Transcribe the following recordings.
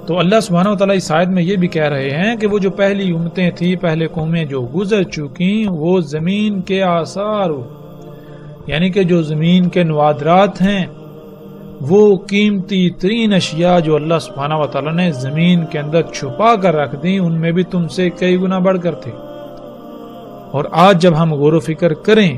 تو اللہ سبحانہ وتعالیٰ اس آیت میں یہ بھی کہہ رہے ہیں کہ وہ جو پہلی امتیں تھیں، پہلے قومیں جو گزر چکی، وہ زمین کے آثار، یعنی کہ جو زمین کے نوادرات ہیں، وہ قیمتی ترین اشیاء جو اللہ سبحانہ وتعالیٰ نے زمین کے اندر چھپا کر رکھ دی، ان میں بھی تم سے کئی گنا بڑھ کر تھے۔ اور آج جب ہم غور و فکر کریں،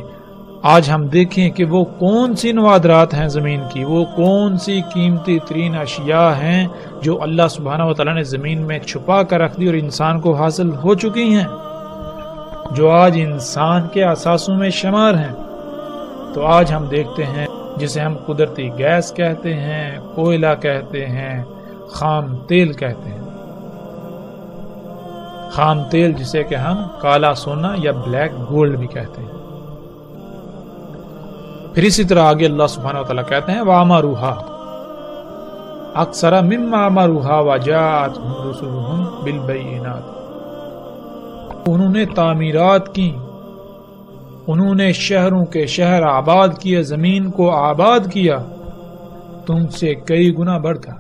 آج ہم دیکھیں کہ وہ کون سی نوادرات ہیں زمین کی، وہ کون سی قیمتی ترین اشیاء ہیں جو اللہ سبحانہ وتعالیٰ نے زمین میں چھپا کر رکھ دی اور انسان کو حاصل ہو چکی ہیں، جو آج انسان کے اثاثوں میں شمار ہیں۔ تو آج ہم دیکھتے ہیں جسے ہم قدرتی گیس کہتے ہیں، کوئلہ کہتے ہیں، خام تیل کہتے ہیں، خام تیل جسے کہ ہم کالا سونا یا بلیک گولڈ بھی کہتے ہیں۔ پھر اسی طرح آگے اللہ سبحانہ وتعالیٰ کہتے ہیں وَعَمَرُوهَا أَكْثَرَ مِمَّا عَمَرُوهَا وَجَاءَتْهُمْ رُسُلُهُمْ بِالْبَيِّنَاتِ، انہوں نے تعمیرات کی، انہوں نے شہروں کے شہر آباد کیے، زمین کو آباد کیا تم سے کئی گنا بڑھ کر۔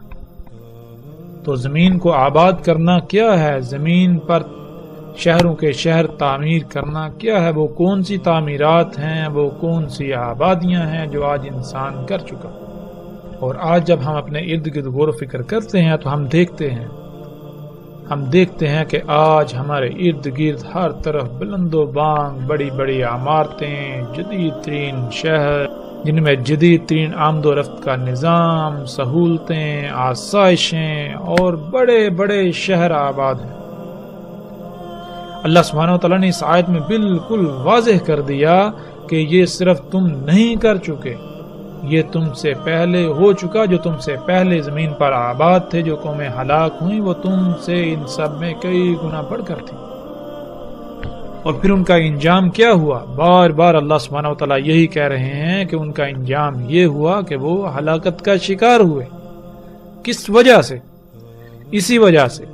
تو زمین کو آباد کرنا کیا ہے؟ زمین پر شہروں کے شہر تعمیر کرنا کیا ہے؟ وہ کون سی تعمیرات ہیں، وہ کون سی آبادیاں ہیں جو آج انسان کر چکا۔ اور آج جب ہم اپنے ارد گرد غور و فکر کرتے ہیں تو ہم دیکھتے ہیں کہ آج ہمارے ارد گرد ہر طرف بلند و بانگ بڑی بڑی عمارتیں، جدید ترین شہر جن میں جدید ترین آمد و رفت کا نظام، سہولتیں، آسائشیں اور بڑے بڑے شہر آباد ہیں۔ اللہ سبحانہ وتعالیٰ نے اس آیت میں بالکل واضح کر دیا کہ یہ صرف تم نہیں کر چکے، یہ تم سے پہلے ہو چکا۔ جو تم سے پہلے زمین پر آباد تھے، جو قومیں ہلاک ہوئیں، وہ تم سے ان سب میں کئی گنا بڑھ کر تھی۔ اور پھر ان کا انجام کیا ہوا؟ بار بار اللہ سبحانہ وتعالیٰ یہی کہہ رہے ہیں کہ ان کا انجام یہ ہوا کہ وہ ہلاکت کا شکار ہوئے۔ کس وجہ سے؟ اسی وجہ سے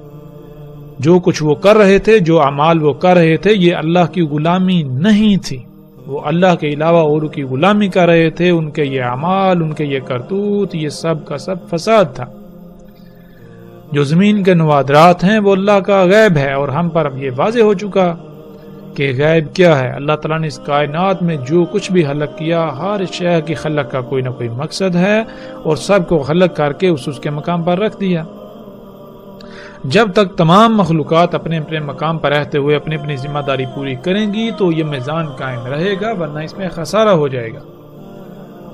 جو کچھ وہ کر رہے تھے، جو اعمال وہ کر رہے تھے، یہ اللہ کی غلامی نہیں تھی، وہ اللہ کے علاوہ اور کی غلامی کر رہے تھے۔ ان کے یہ اعمال، ان کے یہ کرتوت، یہ سب کا سب فساد تھا۔ جو زمین کے نوادرات ہیں وہ اللہ کا غیب ہے، اور ہم پر اب یہ واضح ہو چکا کہ غیب کیا ہے۔ اللہ تعالیٰ نے اس کائنات میں جو کچھ بھی خلق کیا، ہر شے کی خلق کا کوئی نہ کوئی مقصد ہے، اور سب کو خلق کر کے اس کے مقام پر رکھ دیا۔ جب تک تمام مخلوقات اپنے اپنے مقام پر رہتے ہوئے اپنی اپنی ذمہ داری پوری کریں گی تو یہ میزان قائم رہے گا، ورنہ اس میں خسارہ ہو جائے گا۔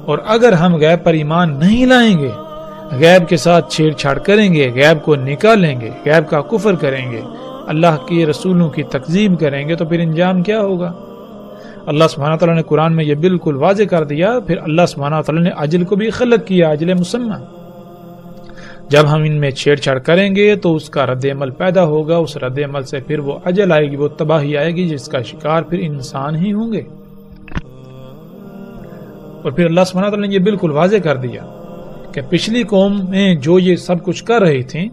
اور اگر ہم غیب پر ایمان نہیں لائیں گے، غیب کے ساتھ چھیڑ چھاڑ کریں گے، غیب کو نکالیں گے، غیب کا کفر کریں گے، اللہ کے رسولوں کی تکذیب کریں گے، تو پھر انجام کیا ہوگا؟ اللہ سبحانہ تعالیٰ نے قرآن میں یہ بالکل واضح کر دیا۔ پھر اللہ سبحانہ تعالیٰ نے اجل کو بھی خلق کیا، اجل مسمى۔ جب ہم ان میں چھیڑ چھاڑ کریں گے تو اس کا رد عمل پیدا ہوگا، اس رد عمل سے پھر وہ اجل آئے گی، وہ تباہی آئے گی، جس کا شکار پھر انسان ہی ہوں گے۔ اور پھر اللہ سبحانہ تعالیٰ نے یہ بالکل واضح کر دیا کہ پچھلی قوم میں جو یہ سب کچھ کر رہی تھیں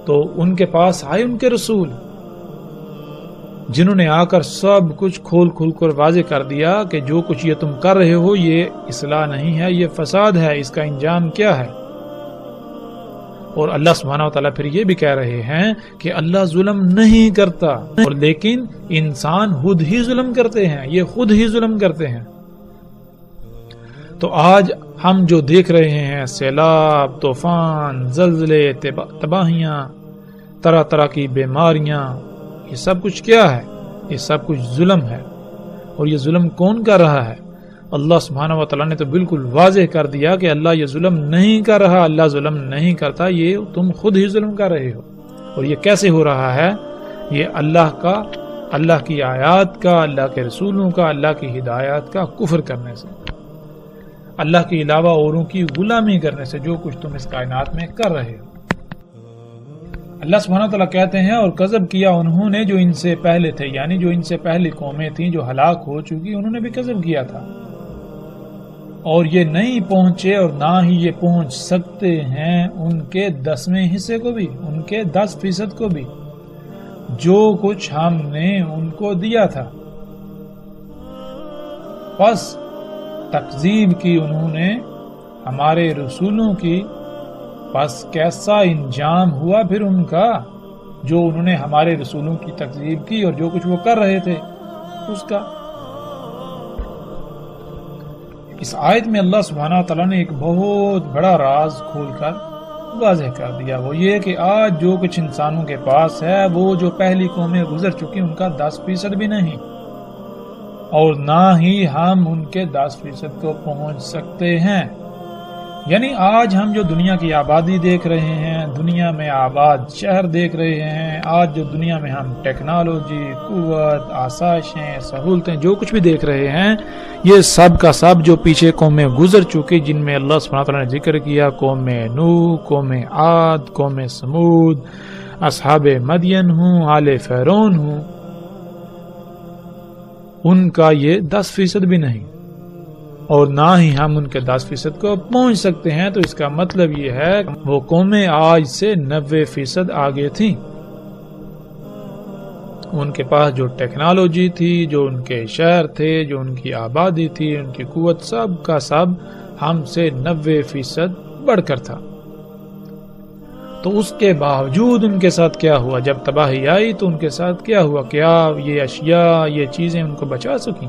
تو ان کے پاس آئے ان کے رسول، جنہوں نے آ کر سب کچھ کھول کر واضح کر دیا کہ جو کچھ یہ تم کر رہے ہو یہ اصلاح نہیں ہے، یہ فساد ہے، اس کا انجام کیا ہے۔ اور اللہ سبحانہ وتعالیٰ پھر یہ بھی کہہ رہے ہیں کہ اللہ ظلم نہیں کرتا، اور لیکن انسان خود ہی ظلم کرتے ہیں، یہ خود ہی ظلم کرتے ہیں۔ تو آج ہم جو دیکھ رہے ہیں، سیلاب، طوفان، زلزلے، تباہیاں، طرح طرح کی بیماریاں، یہ سب کچھ کیا ہے؟ یہ سب کچھ ظلم ہے۔ اور یہ ظلم کون کر رہا ہے؟ اللہ سبحانہ وتعالیٰ نے تو بالکل واضح کر دیا کہ اللہ یہ ظلم نہیں کر رہا، اللہ ظلم نہیں کرتا، یہ تم خود ہی ظلم کر رہے ہو۔ اور یہ کیسے ہو رہا ہے؟ یہ اللہ کی آیات کا، اللہ کے رسولوں کا، اللہ کی ہدایات کا کفر کرنے سے، اللہ کے علاوہ اوروں کی غلامی کرنے سے، جو کچھ تم اس کائنات میں کر رہے ہو۔ اللہ سبحانہ وتعالیٰ کہتے ہیں اور کذب کیا انہوں نے جو ان سے پہلے تھے، یعنی جو ان سے پہلی قومیں تھیں جو ہلاک ہو چکی، انہوں نے بھی کذب کیا تھا، اور یہ نہیں پہنچے اور نہ ہی یہ پہنچ سکتے ہیں ان کے 10ویں حصے کو بھی، ان کے 10% کو بھی، جو کچھ ہم نے ان کو دیا تھا۔ پس تکذیب کی انہوں نے ہمارے رسولوں کی، پس کیسا انجام ہوا پھر ان کا، جو انہوں نے ہمارے رسولوں کی تکذیب کی اور جو کچھ وہ کر رہے تھے اس کا۔ اس آیت میں اللہ سبحانہ تعالیٰ نے ایک بہت بڑا راز کھول کر واضح کر دیا، وہ یہ کہ آج جو کچھ انسانوں کے پاس ہے وہ جو پہلی قومیں گزر چکی ان کا 10% بھی نہیں، اور نہ ہی ہم ان کے 10% کو پہنچ سکتے ہیں۔ یعنی آج ہم جو دنیا کی آبادی دیکھ رہے ہیں، دنیا میں آباد شہر دیکھ رہے ہیں، آج جو دنیا میں ہم ٹیکنالوجی، قوت، آسائشیں، سہولتیں جو کچھ بھی دیکھ رہے ہیں، یہ سب کا سب جو پیچھے قومیں گزر چکی، جن میں اللہ سبحانہ تعالیٰ نے ذکر کیا، قوم نوح، قوم عاد، قوم سمود، اصحاب مدین ہوں، آل فرعون ہوں، ان کا یہ 10% بھی نہیں، اور نہ ہی ہم ان کے 10% کو پہنچ سکتے ہیں۔ تو اس کا مطلب یہ ہے وہ قومیں آج سے 90% آگے تھیں، ان کے پاس جو ٹیکنالوجی تھی، جو ان کے شہر تھے، جو ان کی آبادی تھی، ان کی قوت، سب کا سب ہم سے 90% بڑھ کر تھا۔ تو اس کے باوجود ان کے ساتھ کیا ہوا؟ جب تباہی آئی تو ان کے ساتھ کیا ہوا؟ کیا یہ اشیاء، یہ چیزیں ان کو بچا سکیں؟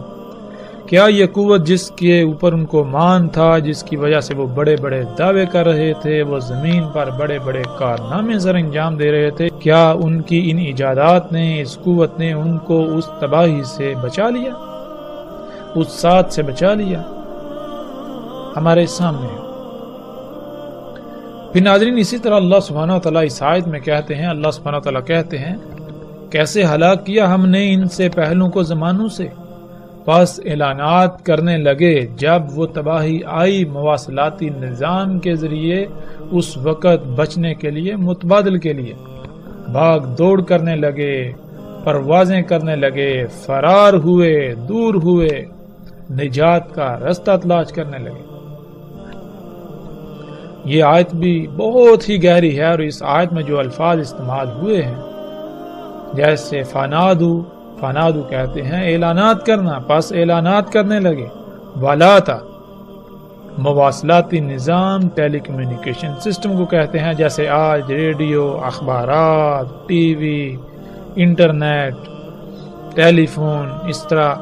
کیا یہ قوت جس کے اوپر ان کو مان تھا، جس کی وجہ سے وہ بڑے بڑے دعوے کر رہے تھے، وہ زمین پر بڑے بڑے کارنامے سر انجام دے رہے تھے، کیا ان کی ان ایجادات نے، اس قوت نے ان کو اس تباہی سے بچا لیا، اس ساتھ سے بچا لیا؟ ہمارے سامنے ہے۔ پھر ناظرین، اسی طرح اللہ سبحانہ وتعالیٰ اس آیت میں کہتے ہیں، اللہ سبحانہ وتعالیٰ کہتے ہیں کیسے ہلاک کیا ہم نے ان سے پہلوں کو زمانوں سے، پس اعلانات کرنے لگے جب وہ تباہی آئی مواصلاتی نظام کے ذریعے، اس وقت بچنے کے لیے، متبادل کے لیے بھاگ دوڑ کرنے لگے، پروازیں کرنے لگے، فرار ہوئے، دور ہوئے، نجات کا رستہ تلاش کرنے لگے۔ یہ آیت بھی بہت ہی گہری ہے، اور اس آیت میں جو الفاظ استعمال ہوئے ہیں، جیسے فنادو کہتے ہیں اعلانات کرنا، پس اعلانات کرنے لگے، والاتا مواصلاتی نظام، ٹیلی کمیونیکیشن سسٹم کو کہتے ہیں، جیسے آج ریڈیو، اخبارات، ٹی وی، انٹرنیٹ، ٹیلی فون، اس طرح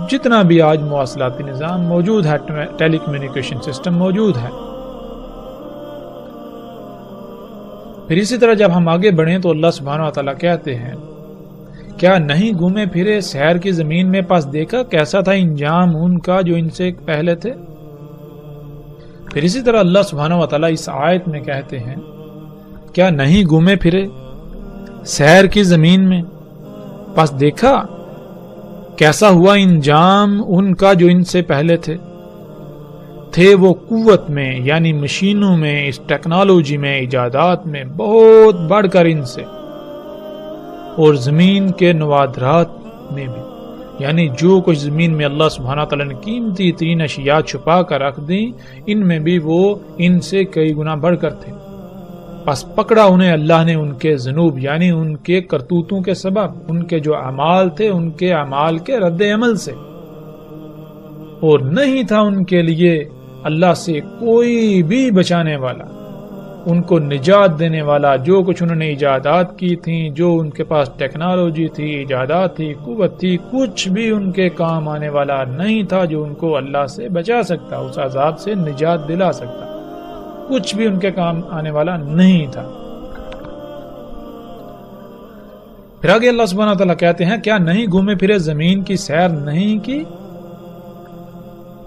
جتنا بھی آج مواصلاتی نظام موجود ہے، ٹیلی کمیونیکیشن سسٹم موجود ہے۔ پھر اسی طرح جب ہم آگے بڑھیں تو اللہ سبحانہ وتعالیٰ کہتے ہیں کیا نہیں گھومے پھرے سحر کی زمین میں، پس دیکھا کیسا تھا انجام ان کا جو ان سے پہلے تھے۔ پھر اسی طرح اللہ سبحانہ وتعالیٰ اس آیت میں کہتے ہیں کیا نہیں گھومے پھرے سحر کی زمین میں، پس دیکھا کیسا ہوا انجام ان کا جو ان سے پہلے تھے وہ قوت میں، یعنی مشینوں میں، اس ٹیکنالوجی میں، ایجادات میں بہت بڑھ کر ان سے، اور زمین کے نوادرات میں بھی، یعنی جو کچھ زمین میں اللہ سبحانہ تعالیٰ نے قیمتی ترین اشیاء چھپا کر رکھ دیں، ان میں بھی وہ ان سے کئی گنا بڑھ کر تھے۔ پس پکڑا انہیں اللہ نے ان کے ذنوب، یعنی ان کے کرتوتوں کے سبب، ان کے جو اعمال تھے ان کے اعمال کے رد عمل سے، اور نہیں تھا ان کے لیے اللہ سے کوئی بھی بچانے والا، ان کو نجات دینے والا۔ جو کچھ انہوں نے ایجادات کی تھیں، جو ان کے پاس ٹیکنالوجی تھی، ایجادات تھی، قوت تھی، کچھ بھی ان کے کام آنے والا نہیں تھا جو ان کو اللہ سے بچا سکتا، اس عذاب سے نجات دلا سکتا، کچھ بھی ان کے کام آنے والا نہیں تھا۔ پھر آگے اللہ سبحانہ تعالیٰ کہتے ہیں کیا نہیں گھومے پھرے زمین کی سیر نہیں کی،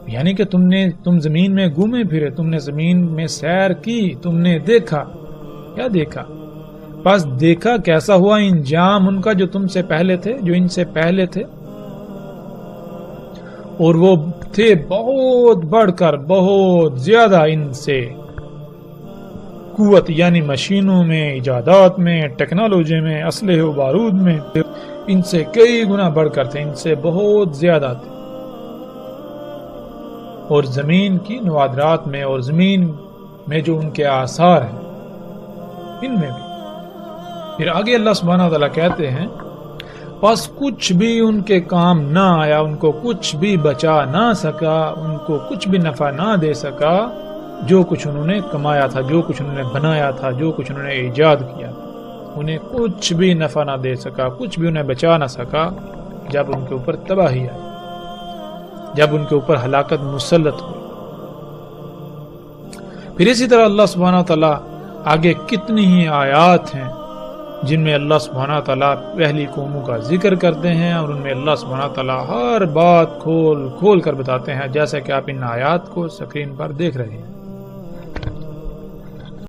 یعنی کہ تم زمین میں گھومے پھرے، تم نے زمین میں سیر کی، تم نے دیکھا، کیا دیکھا؟ پس دیکھا کیسا ہوا انجام ان کا جو تم سے پہلے تھے، جو ان سے پہلے تھے، اور وہ تھے بہت بڑھ کر، بہت زیادہ ان سے قوت، یعنی مشینوں میں، ایجادات میں، ٹیکنالوجی میں، اسلحے و بارود میں، ان سے کئی گنا بڑھ کر تھے، ان سے بہت زیادہ تھے، اور زمین کی نوادرات میں، اور زمین میں جو ان کے آثار ہیں ان میں بھی۔ پھر آگے اللہ سبحانہ تعالیٰ کہتے ہیں پس کچھ بھی ان کے کام نہ آیا، ان کو کچھ بھی بچا نہ سکا، ان کو کچھ بھی نفع نہ دے سکا، جو کچھ انہوں نے کمایا تھا، جو کچھ انہوں نے بنایا تھا، جو کچھ انہوں نے ایجاد کیا تھا، انہیں کچھ بھی نفع نہ دے سکا، کچھ بھی انہیں بچا نہ سکا جب ان کے اوپر تباہی آئی، جب ان کے اوپر ہلاکت مسلط ہوئی۔ پھر اسی طرح اللہ سبحانہ تعالیٰ آگے کتنی ہی آیات ہیں جن میں اللہ سبحانہ تعالیٰ پہلی قوموں کا ذکر کرتے ہیں، اور ان میں اللہ سبحانہ تعالیٰ ہر بات کھول کھول کر بتاتے ہیں، جیسا کہ آپ ان آیات کو سکرین پر دیکھ رہے ہیں۔